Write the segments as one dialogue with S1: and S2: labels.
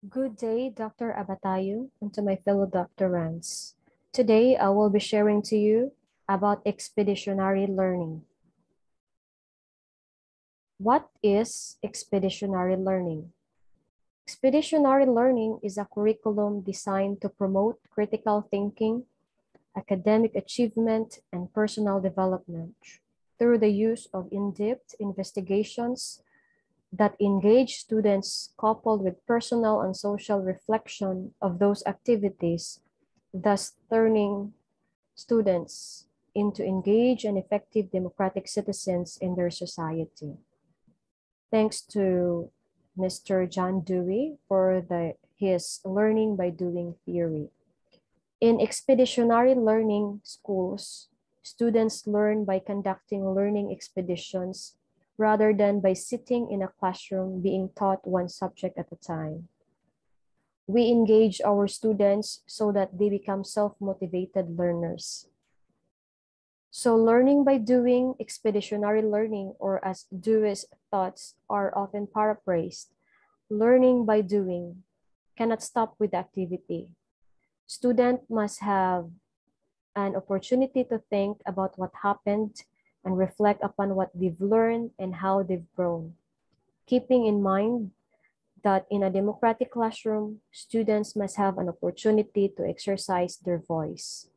S1: Good day, Dr. Abatayo, and to my fellow doctorants. Today, I will be sharing to you about expeditionary learning. What is expeditionary learning? Expeditionary learning is a curriculum designed to promote critical thinking, academic achievement, and personal development through the use of in-depth investigations that engage students coupled with personal and social reflection of those activities, thus turning students into engaged and effective democratic citizens in their society. Thanks to Mr. John Dewey for his learning by doing theory. In expeditionary learning schools, students learn by conducting learning expeditions rather than by sitting in a classroom being taught one subject at a time. We engage our students so that they become self-motivated learners. So learning by doing, expeditionary learning, or as Dewey's thoughts are often paraphrased, learning by doing cannot stop with the activity. Student must have an opportunity to think about what happened and reflect upon what they've learned and how they've grown. Keeping in mind that in a democratic classroom, students must have an opportunity to exercise their voice.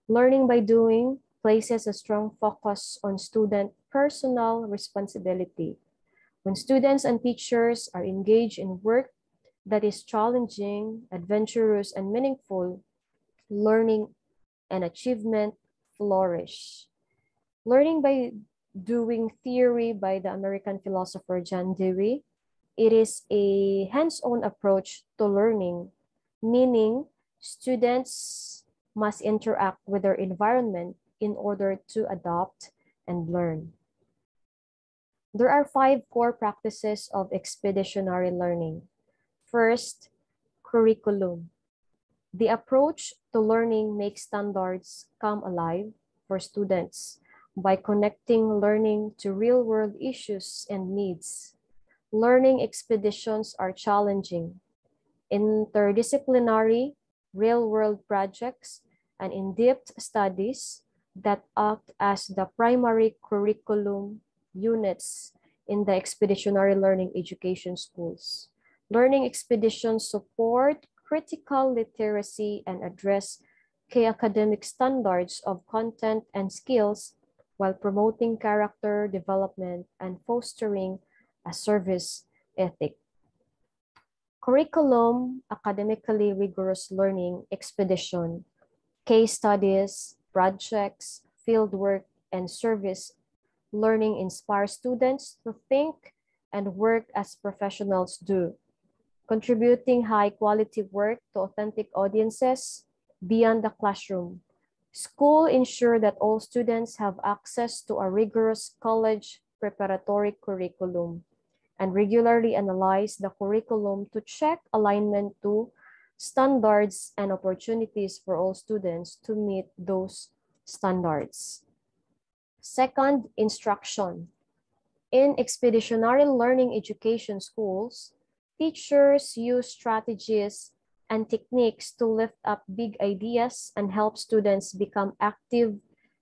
S1: Learning by doing places a strong focus on student personal responsibility. When students and teachers are engaged in work that is challenging, adventurous, and meaningful, learning and achievement flourish. Learning by doing theory by the American philosopher John Dewey, it is a hands-on approach to learning, meaning students must interact with their environment in order to adopt and learn. There are 5 core practices of expeditionary learning. First, curriculum. The approach to learning makes standards come alive for students by connecting learning to real-world issues and needs. Learning expeditions are challenging. Interdisciplinary, real-world projects, and in-depth studies that act as the primary curriculum units in the expeditionary learning education schools. Learning expeditions support critical literacy and address key academic standards of content and skills while promoting character development and fostering a service ethic. Curriculum, academically rigorous learning expedition, case studies, projects, fieldwork, and service learning inspire students to think and work as professionals do, contributing high-quality work to authentic audiences beyond the classroom. School ensure that all students have access to a rigorous college preparatory curriculum and regularly analyze the curriculum to check alignment to standards and opportunities for all students to meet those standards. Second, instruction. In expeditionary learning education schools, teachers use strategies and techniques to lift up big ideas and help students become active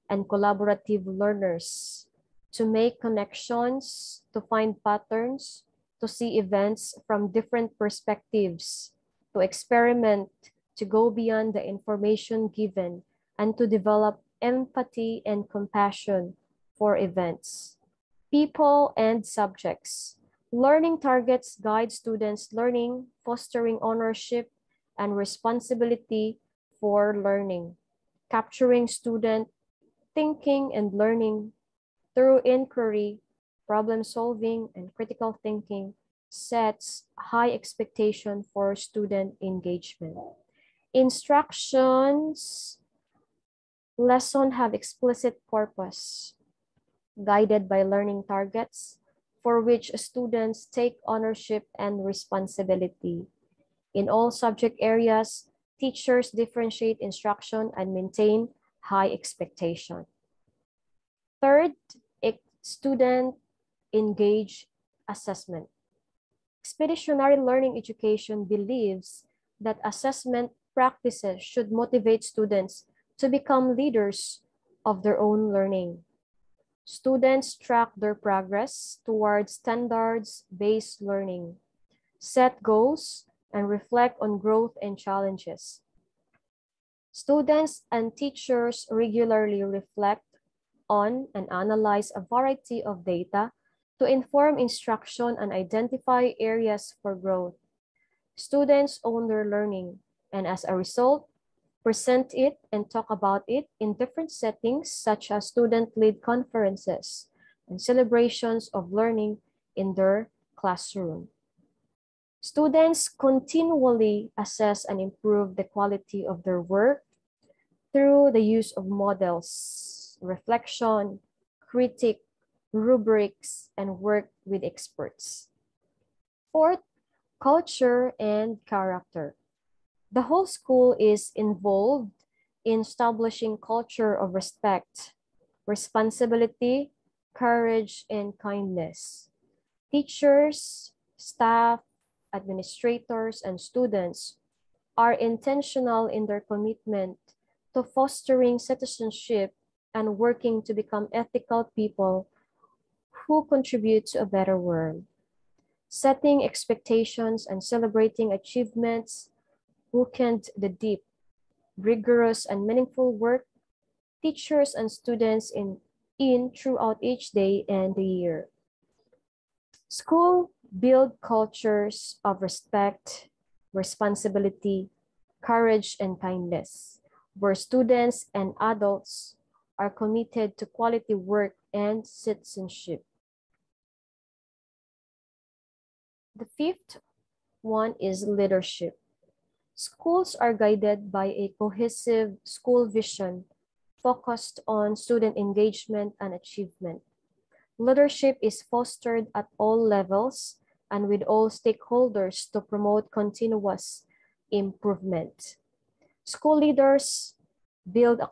S1: and collaborative learners, to make connections, to find patterns, to see events from different perspectives, to experiment, to go beyond the information given, and to develop empathy and compassion for events, people, and subjects. Learning targets guide students' learning, fostering ownership and responsibility for learning, capturing student thinking and learning through inquiry, problem solving, and critical thinking sets high expectation for student engagement. Instructions, lesson have explicit purpose, guided by learning targets for which students take ownership and responsibility. In all subject areas, teachers differentiate instruction and maintain high expectation. Third, student engage assessment. Expeditionary learning education believes that assessment practices should motivate students to become leaders of their own learning. Students track their progress towards standards-based learning, set goals, and reflect on growth and challenges. Students and teachers regularly reflect on and analyze a variety of data to inform instruction and identify areas for growth. Students own their learning and as a result, present it and talk about it in different settings such as student-led conferences and celebrations of learning in their classroom. Students continually assess and improve the quality of their work through the use of models, reflection, critique, rubrics, and work with experts. Fourth, culture and character. The whole school is involved in establishing culture of respect, responsibility, courage, and kindness. Teachers, staff, administrators, and students are intentional in their commitment to fostering citizenship and working to become ethical people who contribute to a better world. Setting expectations and celebrating achievements bookend the deep, rigorous, and meaningful work teachers and students in throughout each day and the year. School build cultures of respect, responsibility, courage, and kindness, where students and adults are committed to quality work and citizenship. The fifth one is leadership. Schools are guided by a cohesive school vision focused on student engagement and achievement. Leadership is fostered at all levels and with all stakeholders to promote continuous improvement. School leaders build a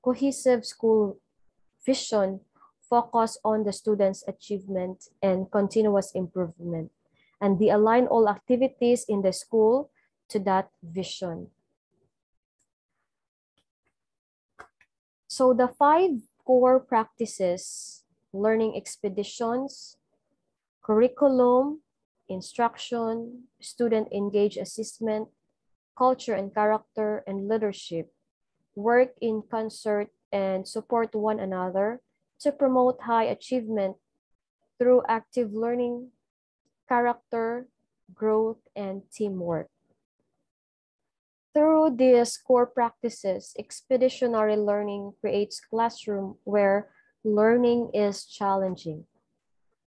S1: cohesive school vision focused on the students' achievement and continuous improvement, and they align all activities in the school to that vision. So the 5 core practices: learning expeditions, curriculum, instruction, student engaged assessment, culture and character, and leadership, work in concert and support one another to promote high achievement through active learning, character, growth, and teamwork. Through these core practices, expeditionary learning creates classroom where learning is challenging.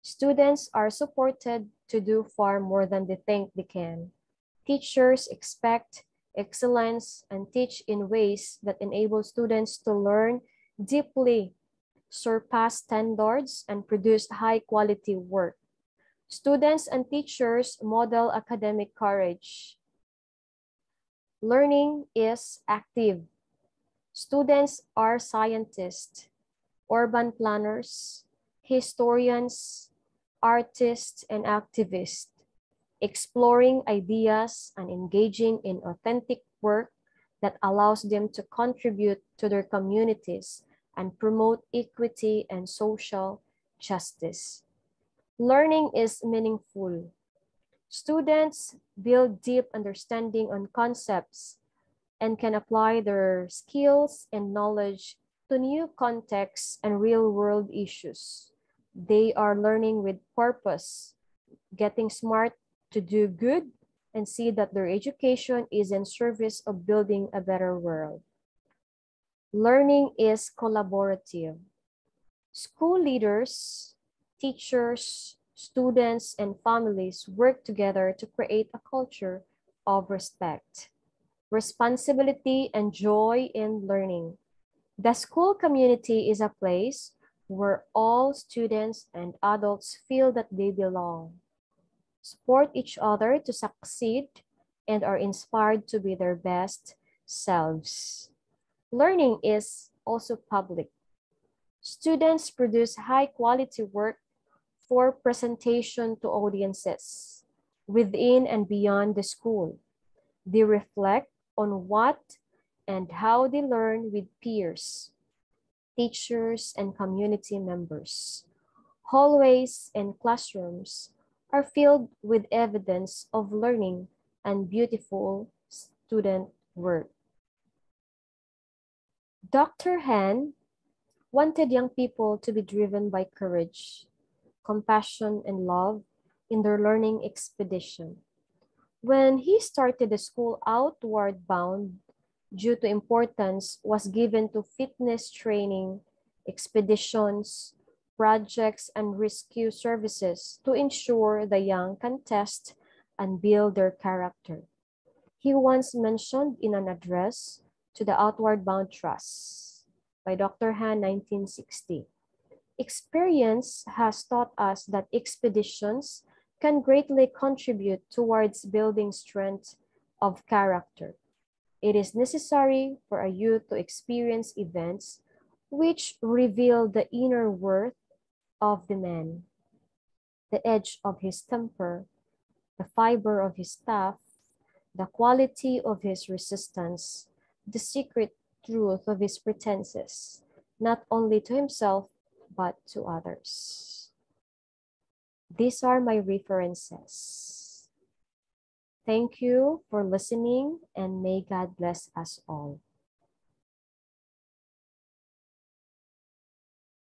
S1: Students are supported to do far more than they think they can. Teachers expect excellence and teach in ways that enable students to learn deeply, surpass standards, and produce high-quality work. Students and teachers model academic courage. Learning is active. Students are scientists, urban planners, historians, artists, and activists, exploring ideas and engaging in authentic work that allows them to contribute to their communities and promote equity and social justice. Learning is meaningful. Students build deep understanding on concepts and can apply their skills and knowledge to new contexts and real-world issues. They are learning with purpose, getting smart to do good, and see that their education is in service of building a better world. Learning is collaborative. School leaders, teachers, students, and families work together to create a culture of respect, responsibility, and joy in learning. The school community is a place where all students and adults feel that they belong, support each other to succeed, and are inspired to be their best selves. Learning is also public. Students produce high-quality work for presentation to audiences. within and beyond the school. They reflect on what and how they learn with peers, teachers, and community members. Hallways and classrooms are filled with evidence of learning and beautiful student work. Dr. Han wanted young people to be driven by courage, compassion, and love in their learning expedition. When he started the school, outward bound due to importance was given to fitness training, expeditions, projects, and rescue services to ensure the young can test and build their character. He once mentioned in an address to the Outward Bound Trust by Dr. Han, 1960. Experience has taught us that expeditions can greatly contribute towards building strength of character. It is necessary for a youth to experience events which reveal the inner worth of the man, the edge of his temper, the fiber of his staff, the quality of his resistance, the secret truth of his pretenses, not only to himself, but to others. These are my references. Thank you for listening, and may God bless us all.